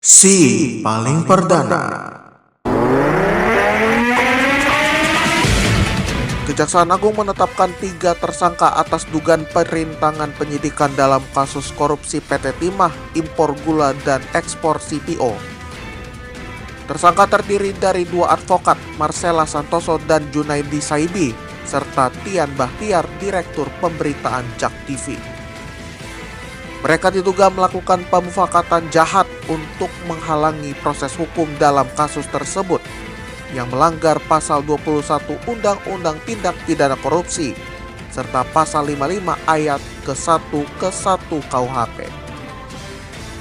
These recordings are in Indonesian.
Si paling perdana. Kejaksaan Agung menetapkan 3 tersangka atas dugaan perintangan penyidikan dalam kasus korupsi PT Timah, impor gula dan ekspor CPO. Tersangka terdiri dari 2 advokat, Marcella Santoso dan Junaidi Saibi, serta Tian Bahtiar, Direktur Pemberitaan JAK TV. Mereka diduga melakukan pemufakatan jahat untuk menghalangi proses hukum dalam kasus tersebut yang melanggar pasal 21 Undang-Undang Tindak Pidana Korupsi serta pasal 55 ayat ke-1 KUHP.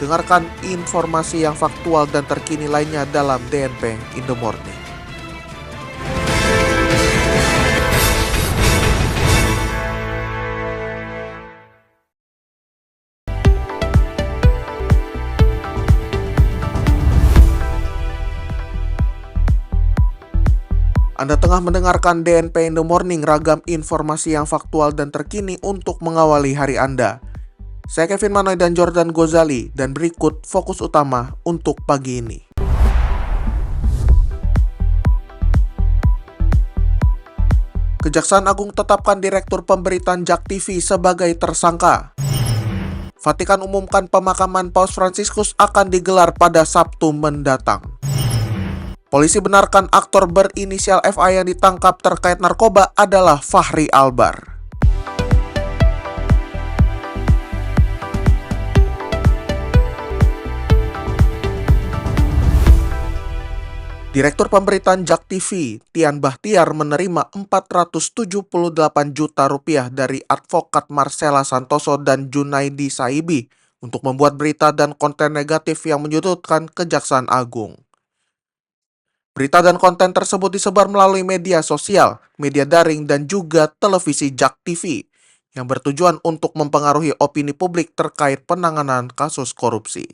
Dengarkan informasi yang faktual dan terkini lainnya dalam DNP in the Morning. Anda tengah mendengarkan DNP in the Morning, ragam informasi yang faktual dan terkini untuk mengawali hari Anda. Saya Kevin Manoy dan Jordan Gozali, dan berikut fokus utama untuk pagi ini. Kejaksaan Agung tetapkan Direktur Pemberitaan JAK TV sebagai tersangka. Vatikan umumkan pemakaman Paus Fransiskus akan digelar pada Sabtu mendatang. Polisi benarkan aktor berinisial FA yang ditangkap terkait narkoba adalah Fachri Albar. Direktur Pemberitaan JAK TV, Tian Bahtiar, menerima 478 juta rupiah dari advokat Marcella Santoso dan Junaidi Saibi untuk membuat berita dan konten negatif yang menyudutkan Kejaksaan Agung. Berita dan konten tersebut disebar melalui media sosial, media daring, dan juga televisi JAK TV yang bertujuan untuk mempengaruhi opini publik terkait penanganan kasus korupsi.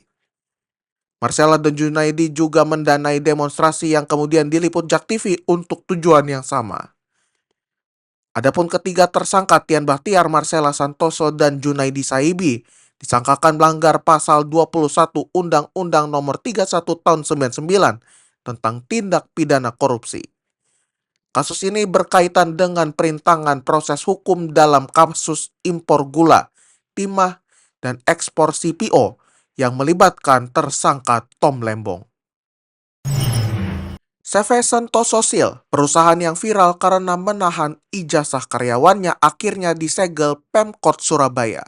Marcella dan Junaidi juga mendanai demonstrasi yang kemudian diliput JAK TV untuk tujuan yang sama. Adapun ketiga tersangka Tian Bahtiar, Marcella Santoso, dan Junaidi Saibi disangkakan melanggar pasal 21 Undang-Undang Nomor 31 Tahun 99 tentang tindak pidana korupsi. Kasus ini berkaitan dengan perintangan proses hukum dalam kasus impor gula, timah, dan ekspor CPO yang melibatkan tersangka Tom Lembong. CV Santoso Sil, perusahaan yang viral karena menahan ijazah karyawannya, akhirnya disegel Pemkot Surabaya.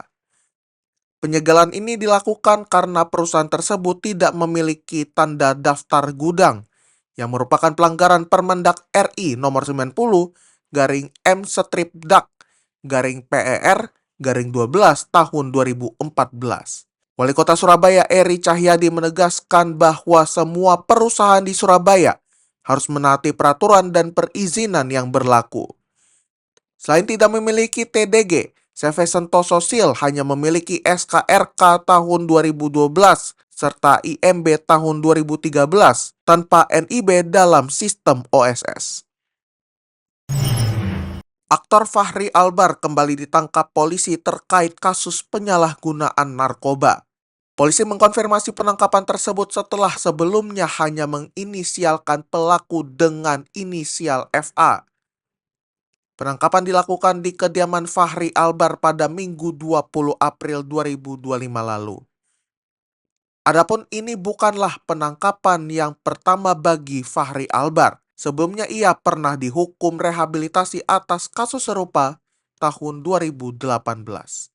Penyegelan ini dilakukan karena perusahaan tersebut tidak memiliki tanda daftar gudang yang merupakan pelanggaran Permendak RI nomor 90 M/PER/12 tahun 2014. Wali Kota Surabaya Eri Cahyadi menegaskan bahwa semua perusahaan di Surabaya harus menaati peraturan dan perizinan yang berlaku. Selain tidak memiliki TDG, CV Santoso Sil hanya memiliki SKRK tahun 2012 serta IMB tahun 2013 tanpa NIB dalam sistem OSS. Aktor Fachri Albar kembali ditangkap polisi terkait kasus penyalahgunaan narkoba. Polisi mengkonfirmasi penangkapan tersebut setelah sebelumnya hanya menginisialkan pelaku dengan inisial FA. Penangkapan dilakukan di kediaman Fachri Albar pada Minggu 20 April 2025 lalu. Adapun ini bukanlah penangkapan yang pertama bagi Fachri Albar. Sebelumnya ia pernah dihukum rehabilitasi atas kasus serupa tahun 2018.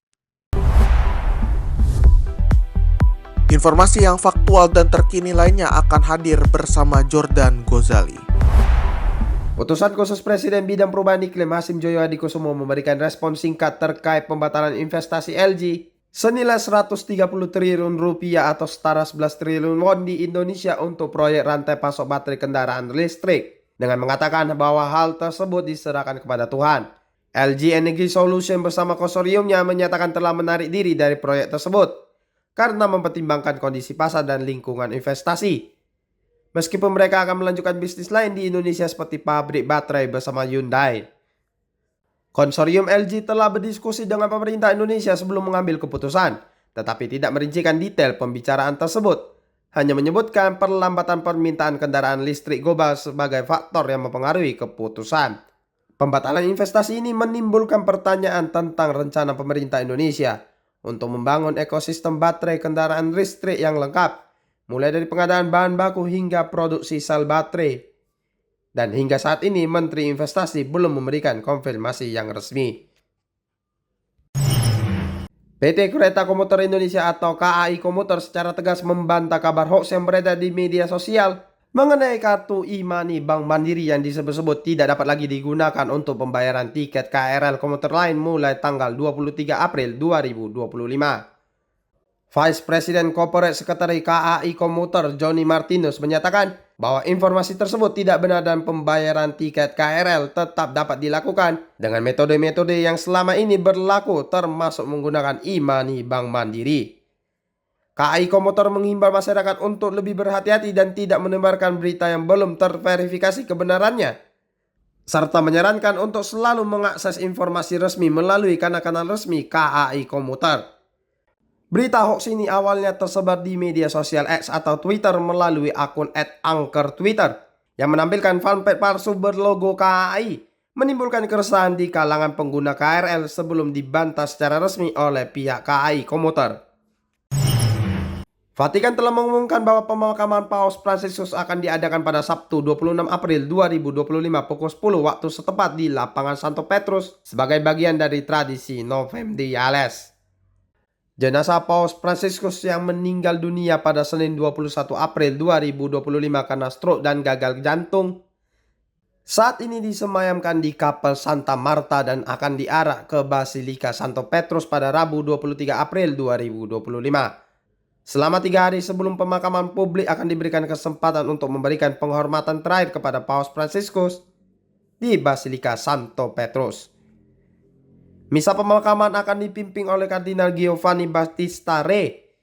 Informasi yang faktual dan terkini lainnya akan hadir bersama Jordan Gozali. Utusan Khusus Presiden Bidang Perubahan Iklim Hasim Joyo Hadikusumo memberikan respon singkat terkait pembatalan investasi LG senilai 130 triliun rupiah atau setara 11 triliun won di Indonesia untuk proyek rantai pasok baterai kendaraan listrik, dengan mengatakan bahwa hal tersebut diserahkan kepada Tuhan. LG Energy Solution bersama konsorsiumnya menyatakan telah menarik diri dari proyek tersebut karena mempertimbangkan kondisi pasar dan lingkungan investasi. Meskipun mereka akan melanjutkan bisnis lain di Indonesia seperti pabrik baterai bersama Hyundai. Konsorsium LG telah berdiskusi dengan pemerintah Indonesia sebelum mengambil keputusan, tetapi tidak merincikan detail pembicaraan tersebut. hanya menyebutkan perlambatan permintaan kendaraan listrik global sebagai faktor yang mempengaruhi keputusan. Pembatalan investasi ini menimbulkan pertanyaan tentang rencana pemerintah Indonesia untuk membangun ekosistem baterai kendaraan listrik yang lengkap, mulai dari pengadaan bahan baku hingga produksi sel baterai. Dan hingga saat ini Menteri Investasi belum memberikan konfirmasi yang resmi. PT Kereta Komuter Indonesia atau KAI Komuter secara tegas membantah kabar hoax yang beredar di media sosial mengenai kartu e-money Bank Mandiri yang disebut-sebut tidak dapat lagi digunakan untuk pembayaran tiket KRL komuter lain mulai tanggal 23 April 2025. Vice President Corporate Secretary KAI Komuter Johnny Martinus menyatakan bahwa informasi tersebut tidak benar dan pembayaran tiket KRL tetap dapat dilakukan dengan metode-metode yang selama ini berlaku termasuk menggunakan e-money Bank Mandiri. KAI Komuter menghimbau masyarakat untuk lebih berhati-hati dan tidak menebarkan berita yang belum terverifikasi kebenarannya, serta menyarankan untuk selalu mengakses informasi resmi melalui kanal-kanal resmi KAI Komuter. Berita hoax ini awalnya tersebar di media sosial X atau Twitter melalui akun @angker_twitter yang menampilkan fanpage palsu berlogo KAI, menimbulkan keresahan di kalangan pengguna KRL sebelum dibantah secara resmi oleh pihak KAI Komuter. Vatikan telah mengumumkan bahwa pemakaman Paus Fransiskus akan diadakan pada Sabtu 26 April 2025 pukul 10 waktu setempat di Lapangan Santo Petrus sebagai bagian dari tradisi Novem Diales. Jenazah Paus Fransiskus yang meninggal dunia pada Senin 21 April 2025 karena stroke dan gagal jantung saat ini disemayamkan di Kapel Santa Marta dan akan diarak ke Basilika Santo Petrus pada Rabu 23 April 2025. Selama 3 hari sebelum pemakaman, publik akan diberikan kesempatan untuk memberikan penghormatan terakhir kepada Paus Fransiskus di Basilika Santo Petrus. Misa pemakaman akan dipimpin oleh Kardinal Giovanni Battista Re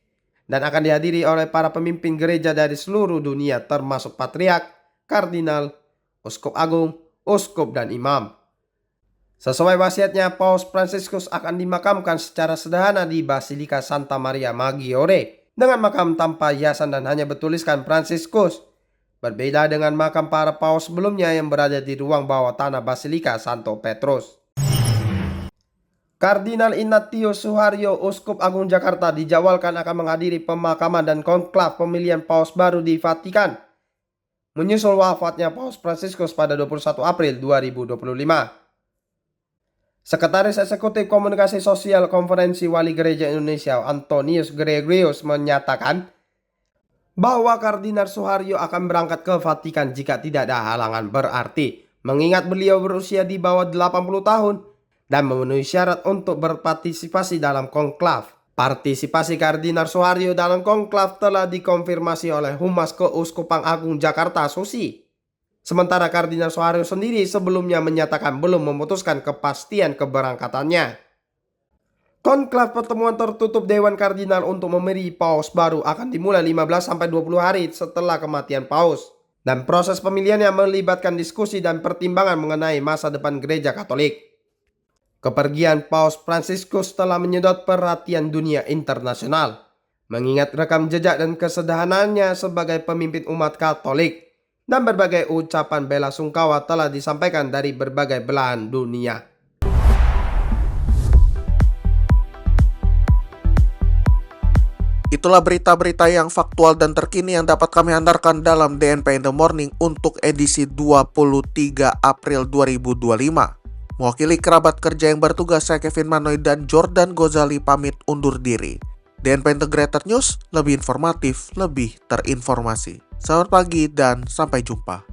dan akan dihadiri oleh para pemimpin gereja dari seluruh dunia termasuk patriark, kardinal, uskup agung, uskup dan imam. Sesuai wasiatnya, Paus Fransiskus akan dimakamkan secara sederhana di Basilika Santa Maria Maggiore dengan makam tanpa hiasan dan hanya bertuliskan Fransiskus. Berbeda dengan makam para paus sebelumnya yang berada di ruang bawah tanah Basilika Santo Petrus. Kardinal Ignatius Suharyo, Uskup Agung Jakarta, dijadwalkan akan menghadiri pemakaman dan konklav pemilihan paus baru di Vatikan, menyusul wafatnya Paus Fransiskus pada 21 April 2025. Sekretaris Eksekutif Komunikasi Sosial Konferensi Wali Gereja Indonesia Antonius Gregorius menyatakan bahwa Kardinal Suharyo akan berangkat ke Vatikan jika tidak ada halangan berarti, mengingat beliau berusia di bawah 80 tahun dan memenuhi syarat untuk berpartisipasi dalam konklav. Partisipasi Kardinal Suharyo dalam konklav telah dikonfirmasi oleh Humas Keuskupan Agung Jakarta Susi. Sementara Kardinal Suharyo sendiri sebelumnya menyatakan belum memutuskan kepastian keberangkatannya. Konklav pertemuan tertutup Dewan Kardinal untuk memilih paus baru akan dimulai 15-20 hari setelah kematian paus. Dan proses pemilihannya melibatkan diskusi dan pertimbangan mengenai masa depan gereja Katolik. Kepergian Paus Fransiskus telah menyedot perhatian dunia internasional, mengingat rekam jejak dan kesederhanaannya sebagai pemimpin umat Katolik, dan berbagai ucapan bela sungkawa telah disampaikan dari berbagai belahan dunia. Itulah berita-berita yang faktual dan terkini yang dapat kami antarkan dalam DNP in the Morning untuk edisi 23 April 2025. Mewakili kerabat kerja yang bertugas, saya Kevin Manoy dan Jordan Gozali pamit undur diri. DNP Integrated News, lebih informatif, lebih terinformasi. Selamat pagi dan sampai jumpa.